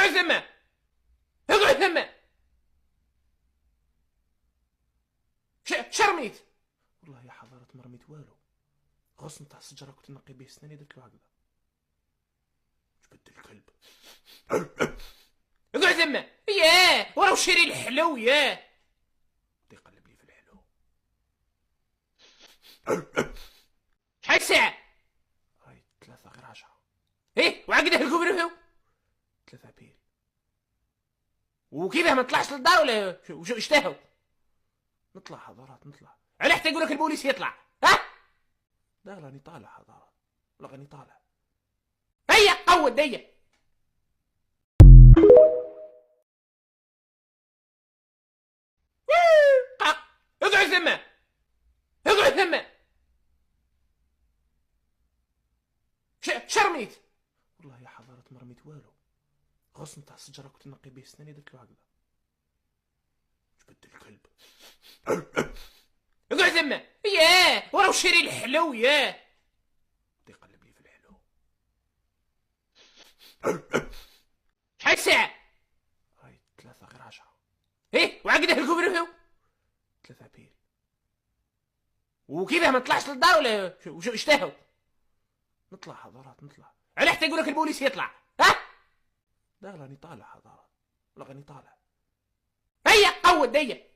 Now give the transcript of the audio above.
اقعد ثم، اقعد ثم. شرميت. والله يا حضرة ما رميت والو، غصن تاع الشجرة كنت نقي بيه سناني درت له هكذا. جبد الكلب. اقعد ثم. ياه وراه شري الحلو ياه. بدا يقلب لي في الحلو. شحال الساعة؟ هاي 3 غير 10. ايه وعقده الكوبريفيو 3 بيل. وكذا ما نطلعش للدار ولا وش اشتهوا؟ نطلع حضرات نطلع. على حتى يقول لك البوليس يطلع ها؟ لا راني طالع حضرات، لا راني طالع. هيا قود هيا. اقعد ثم، اقعد ثم. شرميت. والله يا حضرة ما رميت والو، غصن تاع الشجرة كنت نقي بيه سناني درت له هكذا. جبد الكلب. اقعد ثم. ياه وراه شري الحلو ياه. بدا يقلب لي في الحلو. شحال الساعة؟ هاي 3 غير 10. ايه وعقده الكوبريفيو 3 بيل. وكذا ما نطلعش للدار ولا وش اشتهوا؟ نطلع حضرات نطلع. على حتى يقول لك البوليس يطلع ها؟ لا راني طالع حضرات، لا راني طالع. هيا قود هيا.